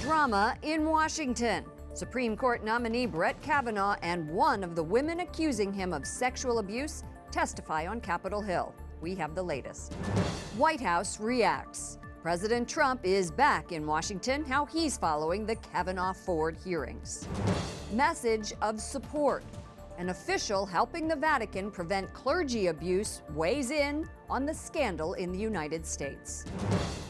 Drama in Washington. Supreme Court nominee Brett Kavanaugh and one of the women accusing him of sexual abuse testify on Capitol Hill. We have the latest. White House reacts. President Trump is back in Washington, how he's following the Kavanaugh-Ford hearings. Message of support. An official helping the Vatican prevent clergy abuse weighs in on the scandal in the United States.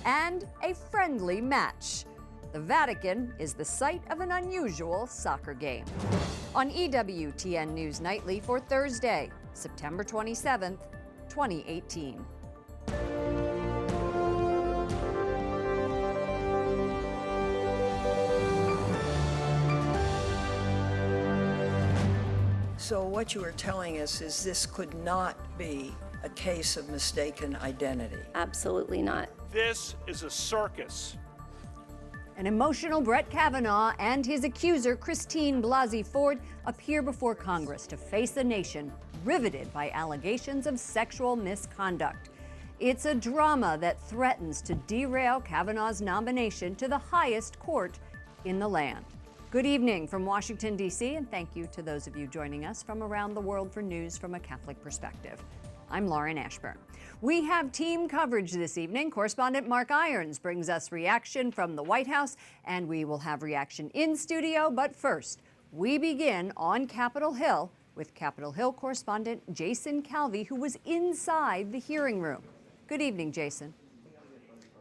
And a friendly match. The Vatican is the site of an unusual soccer game. On EWTN News Nightly for Thursday, September 27th, 2018. So what you are telling us is this could not be a case of mistaken identity. Absolutely not. This is a circus. An emotional Brett Kavanaugh and his accuser, Christine Blasey Ford, appear before Congress to face a nation riveted by allegations of sexual misconduct. It's a drama that threatens to derail Kavanaugh's nomination to the highest court in the land. Good evening from Washington, D.C., and thank you to those of you joining us from around the world for news from a Catholic perspective. I'm Lauren Ashburn. We have team coverage this evening. Correspondent Mark Irons brings us reaction from the White House, and we will have reaction in studio. But first, we begin on Capitol Hill with Capitol Hill correspondent Jason Calvi, who was inside the hearing room. Good evening, Jason.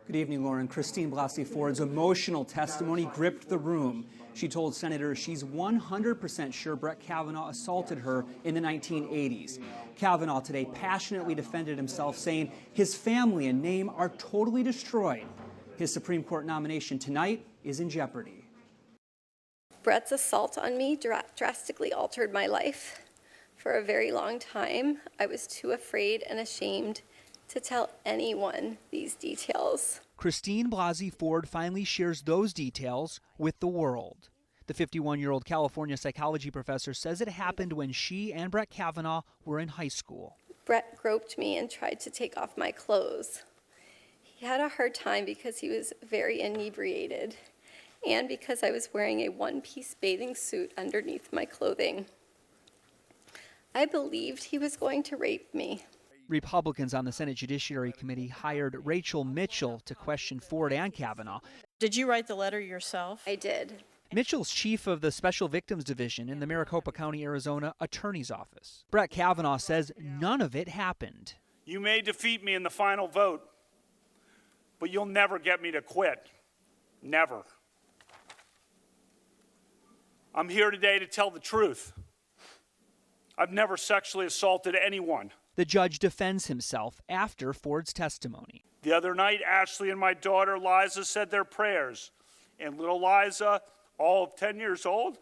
Good evening, Lauren. Christine Blasey Ford's emotional testimony gripped the room. She told senators she's 100% sure Brett Kavanaugh assaulted her in the 1980s. Kavanaugh today passionately defended himself, saying his family and name are totally destroyed. His Supreme Court nomination tonight is in jeopardy. Brett's assault on me drastically altered my life. For a very long time, I was too afraid and ashamed to tell anyone these details. Christine Blasey Ford finally shares those details with the world. The 51-year-old California psychology professor says it happened when she and Brett Kavanaugh were in high school. Brett groped me and tried to take off my clothes. He had a hard time because he was very inebriated and because I was wearing a one-piece bathing suit underneath my clothing. I believed he was going to rape me. Republicans on the Senate Judiciary Committee hired Rachel Mitchell to question Ford and Kavanaugh. Did you write the letter yourself? I did. Mitchell's chief of the Special Victims Division in the Maricopa County, Arizona Attorney's Office. Brett Kavanaugh says none of it happened. You may defeat me in the final vote, but you'll never get me to quit. Never. I'm here today to tell the truth. I've never sexually assaulted anyone. The judge defends himself after Ford's testimony. The other night, Ashley and my daughter Liza said their prayers, and little Liza, all of 10 years old,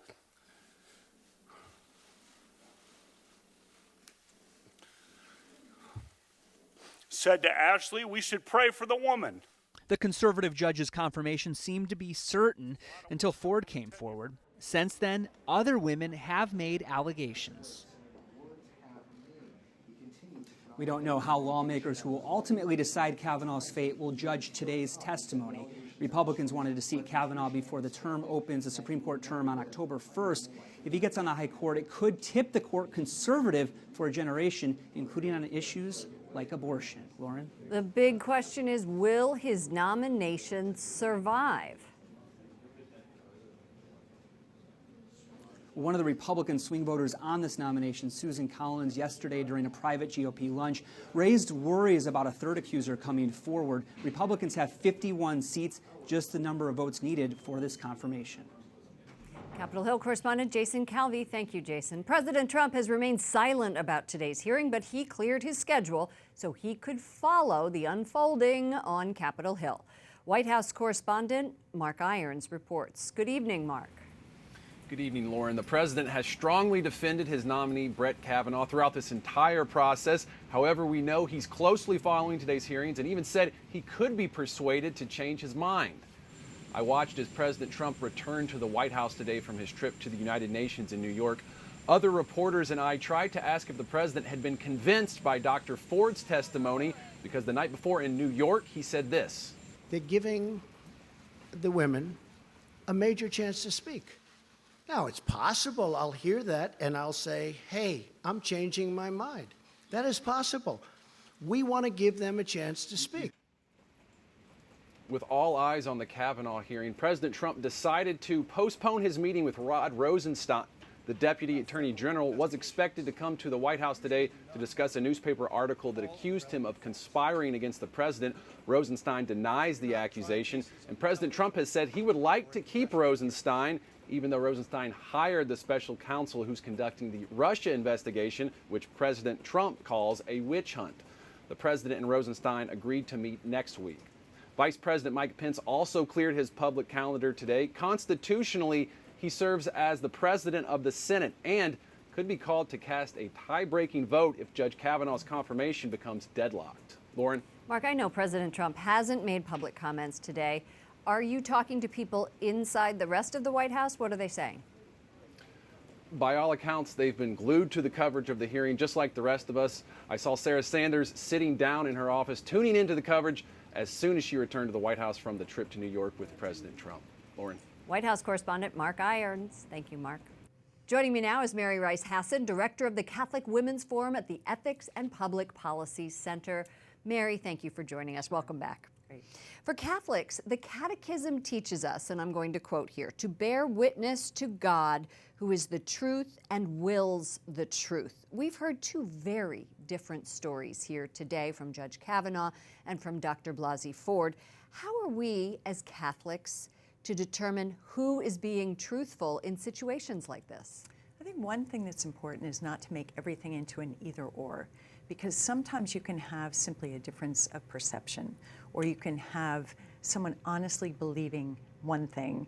said to Ashley, we should pray for the woman. The conservative judge's confirmation seemed to be certain until Ford came forward. Since then, other women have made allegations. We don't know how lawmakers who will ultimately decide Kavanaugh's fate will judge today's testimony. Republicans wanted to seat Kavanaugh before the term opens, the Supreme Court term on October 1st. If he gets on the high court, it could tip the court conservative for a generation, including on issues like abortion. Lauren? The big question is, will his nomination survive? One of the Republican swing voters on this nomination, Susan Collins, yesterday during a private GOP lunch, raised worries about a third accuser coming forward. Republicans have 51 seats, just the number of votes needed for this confirmation. Capitol Hill correspondent Jason Calvi. Thank you, Jason. President Trump has remained silent about today's hearing, but he cleared his schedule so he could follow the unfolding on Capitol Hill. White House correspondent Mark Irons reports. Good evening, Mark. Good evening, Lauren. The president has strongly defended his nominee, Brett Kavanaugh, throughout this entire process. However, we know he's closely following today's hearings and even said he could be persuaded to change his mind. I watched as President Trump returned to the White House today from his trip to the United Nations in New York. Other reporters and I tried to ask if the president had been convinced by Dr. Ford's testimony, because the night before in New York, he said this. They're giving the women a major chance to speak. Now, it's possible I'll hear that and I'll say, hey, I'm changing my mind. That is possible. We want to give them a chance to speak. With all eyes on the Kavanaugh hearing, President Trump decided to postpone his meeting with Rod Rosenstein. The Deputy Attorney General was expected to come to the White House today to discuss a newspaper article that accused him of conspiring against the president. Rosenstein denies the accusation, and President Trump has said he would like to keep Rosenstein, even though Rosenstein hired the special counsel who's conducting the Russia investigation, which President Trump calls a witch hunt. The president and Rosenstein agreed to meet next week. Vice President Mike Pence also cleared his public calendar today. Constitutionally, he serves as the president of the Senate and could be called to cast a tie-breaking vote if Judge Kavanaugh's confirmation becomes deadlocked. Lauren? Mark, I know President Trump hasn't made public comments today. Are you talking to people inside the rest of the White House? What are they saying? By all accounts, they've been glued to the coverage of the hearing, just like the rest of us. I saw Sarah Sanders sitting down in her office, tuning into the coverage as soon as she returned to the White House from the trip to New York with President Trump. Lauren? White House correspondent Mark Irons. Thank you, Mark. Joining me now is Mary Rice Hassan, director of the Catholic Women's Forum at the Ethics and Public Policy Center. Mary, thank you for joining us. Welcome back. Great. For Catholics, the Catechism teaches us, and I'm going to quote here, to bear witness to God, who is the truth and wills the truth. We've heard two very different stories here today from Judge Kavanaugh and from Dr. Blasey Ford. How are we as Catholics to determine who is being truthful in situations like this? I think one thing that's important is not to make everything into an either-or, because sometimes you can have simply a difference of perception, or you can have someone honestly believing one thing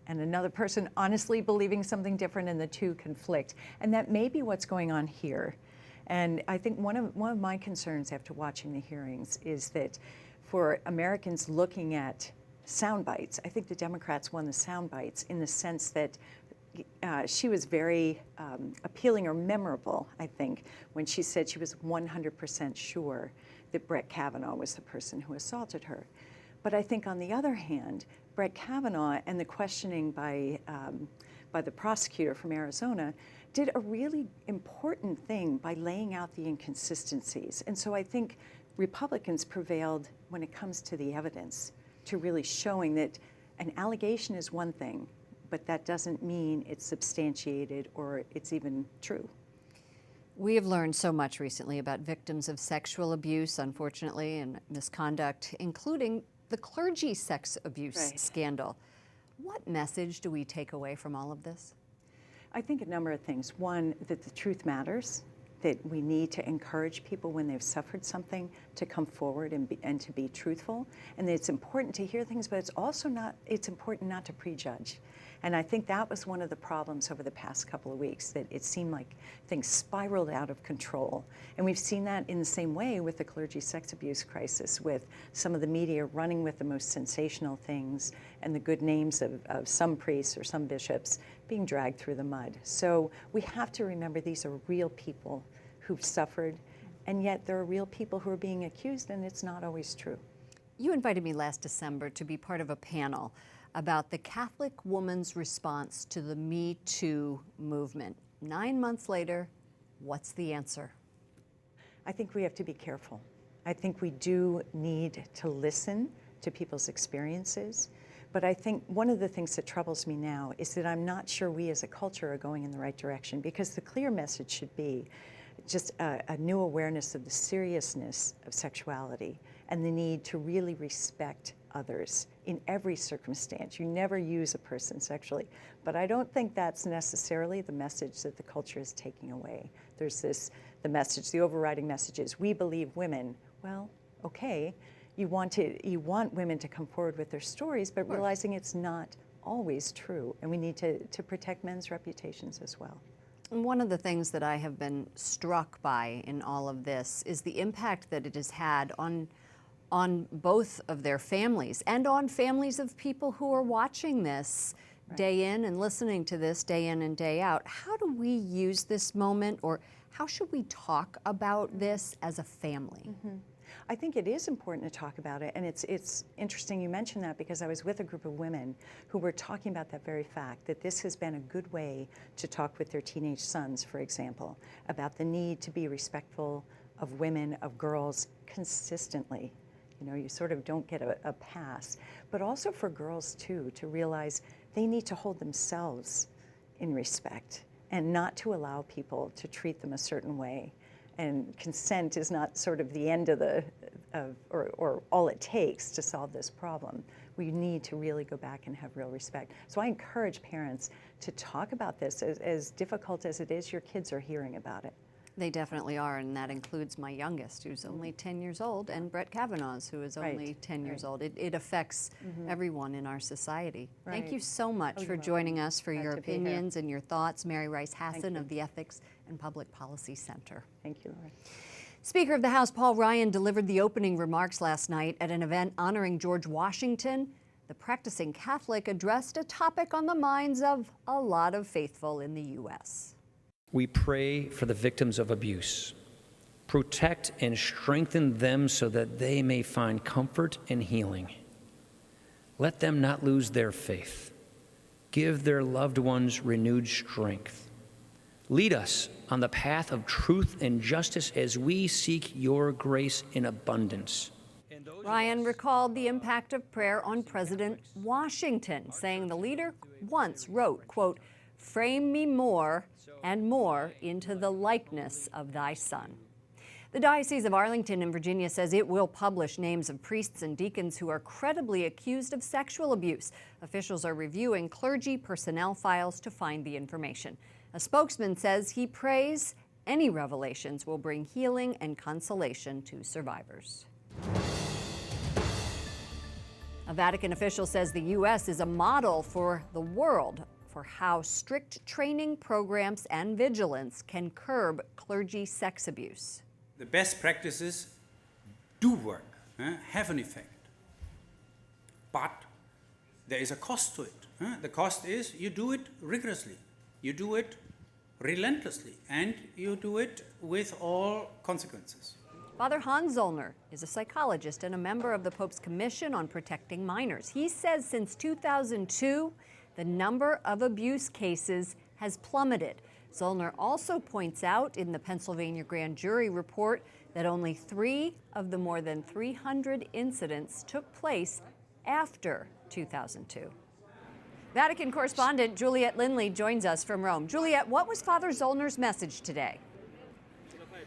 and another person honestly believing something different, and the two conflict. And that may be what's going on here. And I think one of my concerns after watching the hearings is that for Americans looking at sound bites, I think the Democrats won the sound bites in the sense that she was very appealing or memorable, I think, when she said she was 100% sure that Brett Kavanaugh was the person who assaulted her. But I think on the other hand, Brett Kavanaugh and the questioning by the prosecutor from Arizona did a really important thing by laying out the inconsistencies. And so I think Republicans prevailed when it comes to the evidence, to really showing that an allegation is one thing, but that doesn't mean it's substantiated or it's even true. We have learned so much recently about victims of sexual abuse, unfortunately, and misconduct, including the clergy sex abuse scandal. What message do we take away from all of this? I think a number of things. One, that the truth matters, that we need to encourage people when they've suffered something to come forward and to be truthful, and that it's important to hear things, but it's important not to prejudge. And I think that was one of the problems over the past couple of weeks, that it seemed like things spiraled out of control. And we've seen that in the same way with the clergy sex abuse crisis, with some of the media running with the most sensational things and the good names of some priests or some bishops being dragged through the mud. So we have to remember these are real people who've suffered, and yet there are real people who are being accused, and it's not always true. You invited me last December to be part of a panel about the Catholic woman's response to the Me Too movement. 9 months later, what's the answer? I think we have to be careful. I think we do need to listen to people's experiences. But I think one of the things that troubles me now is that I'm not sure we as a culture are going in the right direction, because the clear message should be just a new awareness of the seriousness of sexuality and the need to really respect others in every circumstance. You never use a person sexually. But I don't think that's necessarily the message that the culture is taking away. There's the overriding message is, we believe women. Well, okay, you want women to come forward with their stories, but realizing it's not always true, and we need to protect men's reputations as well. And one of the things that I have been struck by in all of this is the impact that it has had on both of their families and on families of people who are watching this day in and listening to this day in and day out. How do we use this moment, or how should we talk about this as a family? I think it is important to talk about it, and it's interesting you mentioned that, because I was with a group of women who were talking about that very fact, that this has been a good way to talk with their teenage sons, for example, about the need to be respectful of women, of girls, consistently. You know, you sort of don't get a pass. But also for girls, too, to realize they need to hold themselves in respect and not to allow people to treat them a certain way. And consent is not sort of the end of or all it takes to solve this problem. We need to really go back and have real respect. So I encourage parents to talk about this. As difficult as it is, your kids are hearing about it. They definitely are, and that includes my youngest, who's only 10 years old, and Brett Kavanaugh's, who is only 10 years old. It affects everyone in our society. Thank you so much for joining us, for your opinions and your thoughts. Mary Rice Hassan of the Ethics and Public Policy Center. Thank you, Lauren. Speaker of the House Paul Ryan delivered the opening remarks last night at an event honoring George Washington. The practicing Catholic addressed a topic on the minds of a lot of faithful in the U.S. We pray for the victims of abuse. Protect and strengthen them so that they may find comfort and healing. Let them not lose their faith. Give their loved ones renewed strength. Lead us on the path of truth and justice as we seek your grace in abundance. Ryan recalled the impact of prayer on President Washington, saying the leader once wrote, quote, "Frame me more and more into the likeness of thy Son." The Diocese of Arlington in Virginia says it will publish names of priests and deacons who are credibly accused of sexual abuse. Officials are reviewing clergy personnel files to find the information. A spokesman says he prays any revelations will bring healing and consolation to survivors. A Vatican official says the U.S. is a model for the world for how strict training programs and vigilance can curb clergy sex abuse. The best practices do work, have an effect. But there is a cost to it. The cost is you do it rigorously, you do it relentlessly, and you do it with all consequences. Father Hans Zollner is a psychologist and a member of the Pope's Commission on Protecting Minors. He says since 2002, the number of abuse cases has plummeted. Zollner also points out in the Pennsylvania grand jury report that only 3 of the more than 300 incidents took place after 2002. Vatican correspondent Juliet Lindley joins us from Rome. Juliet, what was Father Zollner's message today?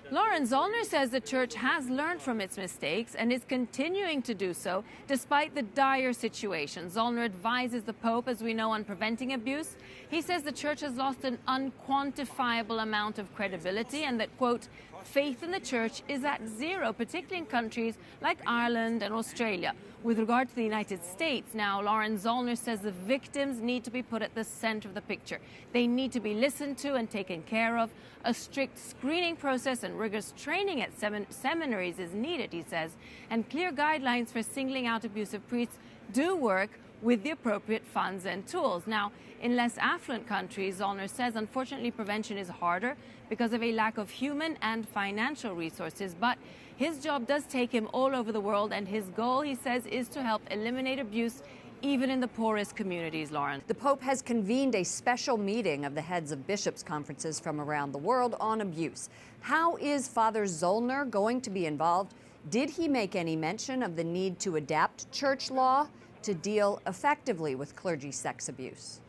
Lauren, Zollner says the church has learned from its mistakes and is continuing to do so despite the dire situation. Zollner advises the Pope, as we know, on preventing abuse. He says the church has lost an unquantifiable amount of credibility and that, quote, faith in the church is at zero, particularly in countries like Ireland and Australia. With regard to the United States, now, Lauren, Zollner says the victims need to be put at the center of the picture. They need to be listened to and taken care of. A strict screening process and rigorous training at seminaries is needed, he says, and clear guidelines for singling out abusive priests do work with the appropriate funds and tools. Now, in less affluent countries, Zollner says, unfortunately, prevention is harder because of a lack of human and financial resources. But his job does take him all over the world, and his goal, he says, is to help eliminate abuse even in the poorest communities, Lauren. The Pope has convened a special meeting of the heads of bishops' conferences from around the world on abuse. How is Father Zollner going to be involved? Did he make any mention of the need to adapt church law to deal effectively with clergy sex abuse?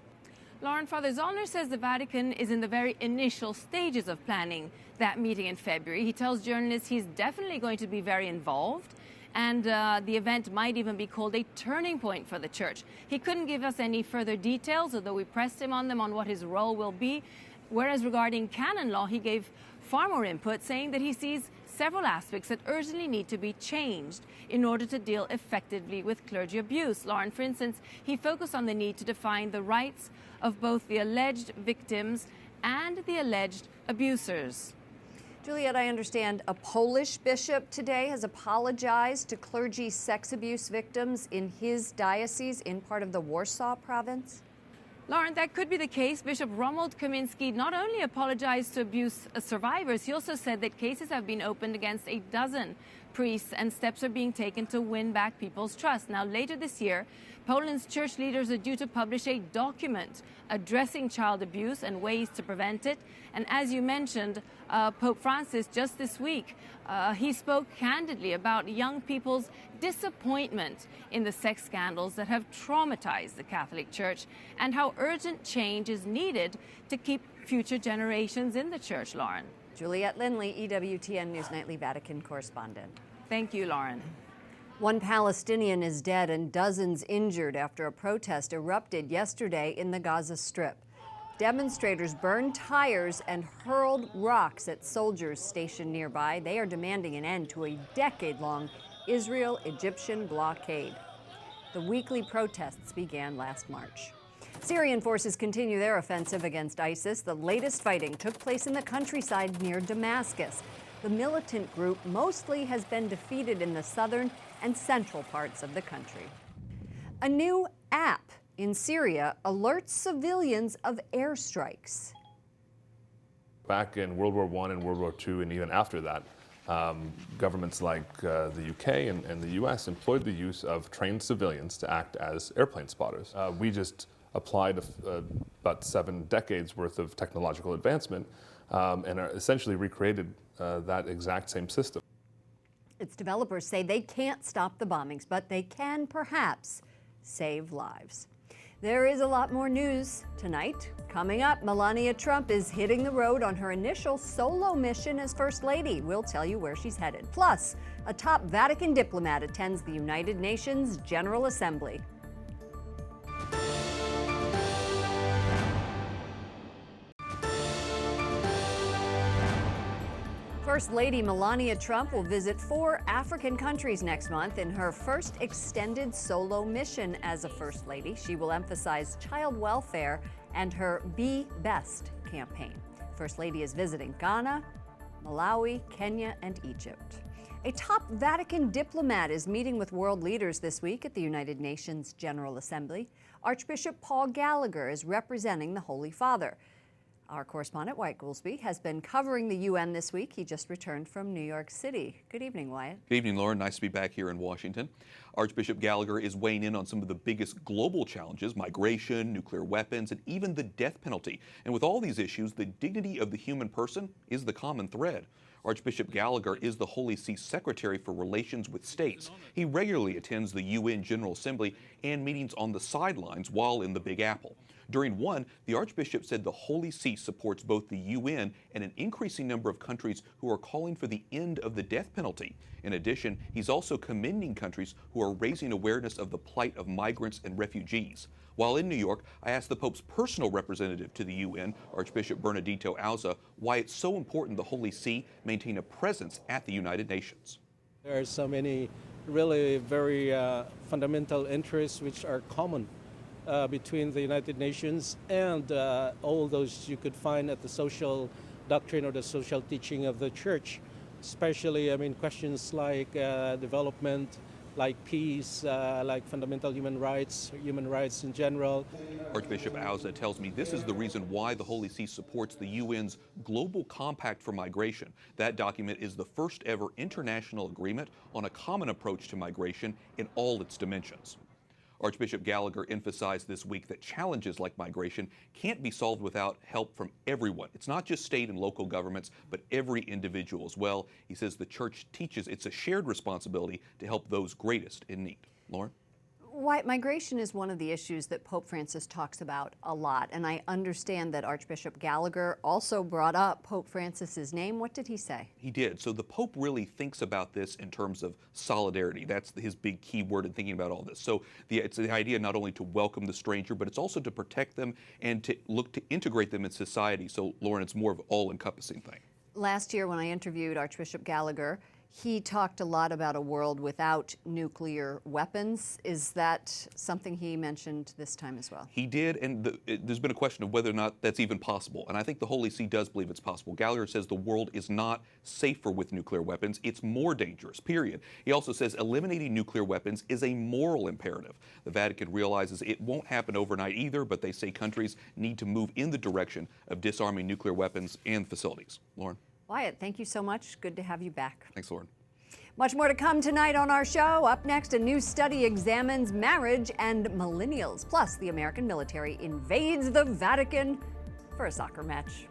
Lauren, Father Zollner says the Vatican is in the very initial stages of planning that meeting in February. He tells journalists he's definitely going to be very involved, and the event might even be called a turning point for the church. He couldn't give us any further details, although we pressed him on them on what his role will be. Whereas regarding canon law, he gave far more input, saying that he sees several aspects that urgently need to be changed in order to deal effectively with clergy abuse. Lauren, for instance, he focused on the need to define the rights of both the alleged victims and the alleged abusers. Juliet, I understand a Polish bishop today has apologized to clergy sex abuse victims in his diocese in part of the Warsaw province. Lauren, that could be the case. Bishop Romuald Kaminski not only apologized to abuse survivors, he also said that cases have been opened against a dozen priests, and steps are being taken to win back people's trust. Now, later this year, Poland's church leaders are due to publish a document addressing child abuse and ways to prevent it. And as you mentioned, Pope Francis just this week, he spoke candidly about young people's disappointment in the sex scandals that have traumatized the Catholic Church and how urgent change is needed to keep future generations in the church, Lauren. Juliette Lindley, EWTN News Nightly Vatican correspondent. Thank you, Lauren. One Palestinian is dead and dozens injured after a protest erupted yesterday in the Gaza Strip. Demonstrators burned tires and hurled rocks at soldiers stationed nearby. They are demanding an end to a decade-long Israel-Egyptian blockade. The weekly protests began last March. Syrian forces continue their offensive against ISIS. The latest fighting took place in the countryside near Damascus. The militant group mostly has been defeated in the southern and central parts of the country. A new app in Syria alerts civilians of airstrikes. Back in World War I and World War II, and even after that, governments like the UK and the US employed the use of trained civilians to act as airplane spotters. We just applied about 7 decades worth of technological advancement and are essentially recreated that exact same system. Its developers say they can't stop the bombings, but they can perhaps save lives. There is a lot more news tonight. Coming up, Melania Trump is hitting the road on her initial solo mission as First Lady. We'll tell you where she's headed. Plus, a top Vatican diplomat attends the United Nations General Assembly. First Lady Melania Trump will visit 4 African countries next month in her first extended solo mission as a First Lady. She will emphasize child welfare and her Be Best campaign. First Lady is visiting Ghana, Malawi, Kenya, and Egypt. A top Vatican diplomat is meeting with world leaders this week at the United Nations General Assembly. Archbishop Paul Gallagher is representing the Holy Father. Our correspondent, Wyatt Goolsby, has been covering the UN this week. He just returned from New York City. Good evening, Wyatt. Good evening, Lauren. Nice to be back here in Washington. Archbishop Gallagher is weighing in on some of the biggest global challenges: migration, nuclear weapons, and even the death penalty. And with all these issues, the dignity of the human person is the common thread. Archbishop Gallagher is the Holy See Secretary for Relations with States. He regularly attends the UN General Assembly and meetings on the sidelines while in the Big Apple. During one, the Archbishop said the Holy See supports both the UN and an increasing number of countries who are calling for the end of the death penalty. In addition, he's also commending countries who are raising awareness of the plight of migrants and refugees. While in New York, I asked the Pope's personal representative to the UN, Archbishop Bernardito Auza, why it's so important the Holy See maintain a presence at the United Nations. There are so many really very fundamental interests which are common between the United Nations and all those you could find at the social doctrine or the social teaching of the Church, especially, questions like development, like peace, like fundamental human rights in general. Archbishop Auza tells me this is the reason why the Holy See supports the UN's Global Compact for Migration. That document is the first ever international agreement on a common approach to migration in all its dimensions. Archbishop Gallagher emphasized this week that challenges like migration can't be solved without help from everyone. It's not just state and local governments, but every individual as well. He says the Church teaches it's a shared responsibility to help those greatest in need. Lauren? Wyatt, migration is one of the issues that Pope Francis talks about a lot, and I understand that Archbishop Gallagher also brought up Pope Francis's name. What did he say? He did. So the Pope really thinks about this in terms of solidarity. That's his big key word in thinking about all this. So it's the idea not only to welcome the stranger, but it's also to protect them and to look to integrate them in society. So, Lauren, it's more of an all-encompassing thing. Last year when I interviewed Archbishop Gallagher, he talked a lot about a world without nuclear weapons. Is that something he mentioned this time as well? He did, and there's been a question of whether or not that's even possible. And I think the Holy See does believe it's possible. Gallagher says the world is not safer with nuclear weapons. It's more dangerous, period. He also says eliminating nuclear weapons is a moral imperative. The Vatican realizes it won't happen overnight either, but they say countries need to move in the direction of disarming nuclear weapons and facilities. Lauren? Wyatt, thank you so much. Good to have you back. Thanks, Lauren. Much more to come tonight on our show. Up next, a new study examines marriage and millennials. Plus, the American military invades the Vatican for a soccer match.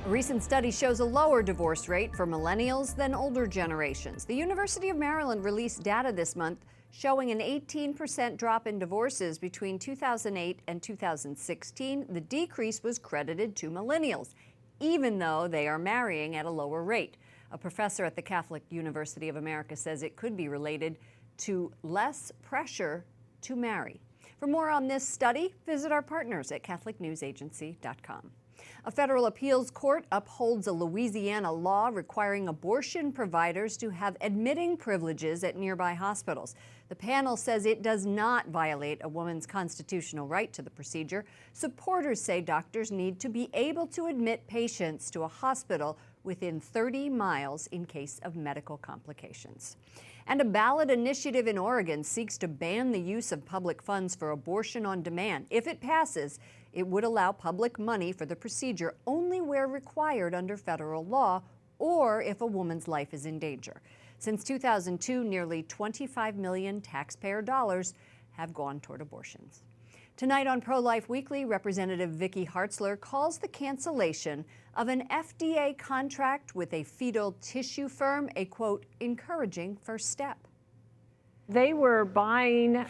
A recent study shows a lower divorce rate for millennials than older generations. The University of Maryland released data this month showing an 18% drop in divorces between 2008 and 2016. The decrease was credited to millennials, even though they are marrying at a lower rate. A professor at the Catholic University of America says it could be related to less pressure to marry. For more on this study, visit our partners at catholicnewsagency.com. A federal appeals court upholds a Louisiana law requiring abortion providers to have admitting privileges at nearby hospitals. The panel says it does not violate a woman's constitutional right to the procedure. Supporters say doctors need to be able to admit patients to a hospital within 30 miles in case of medical complications. And a ballot initiative in Oregon seeks to ban the use of public funds for abortion on demand. If it passes, it would allow public money for the procedure only where required under federal law or if a woman's life is in danger. Since 2002, nearly $25 million taxpayer dollars have gone toward abortions. Tonight on Pro-Life Weekly, Representative Vicky Hartzler calls the cancellation of an FDA contract with a fetal tissue firm a, quote, encouraging first step. They were buying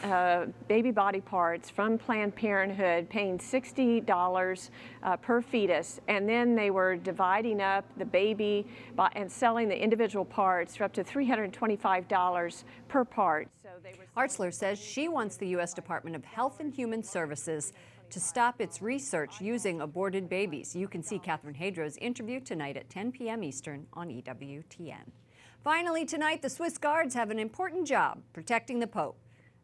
baby body parts from Planned Parenthood, paying $60 per fetus, and then they were dividing up the baby and selling the individual parts for up to $325 per part. Hartzler says she wants the U.S. Department of Health and Human Services to stop its research using aborted babies. You can see Catherine Hadrow's interview tonight at 10 p.m. Eastern on EWTN. Finally, tonight, the Swiss Guards have an important job protecting the Pope.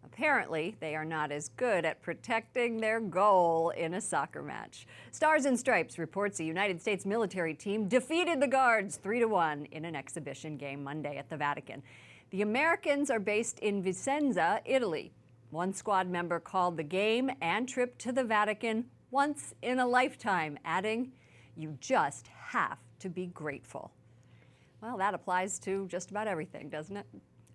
Apparently, they are not as good at protecting their goal in a soccer match. Stars and Stripes reports a United States military team defeated the Guards 3-1 in an exhibition game Monday at the Vatican. The Americans are based in Vicenza, Italy. One squad member called the game and trip to the Vatican once in a lifetime, adding, "You just have to be grateful." Well, that applies to just about everything, doesn't it?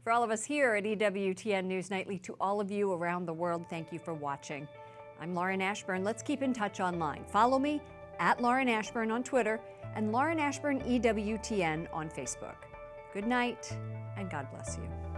For all of us here at EWTN News Nightly, to all of you around the world, thank you for watching. I'm Lauren Ashburn. Let's keep in touch online. Follow me at Lauren Ashburn on Twitter and Lauren Ashburn EWTN on Facebook. Good night, and God bless you.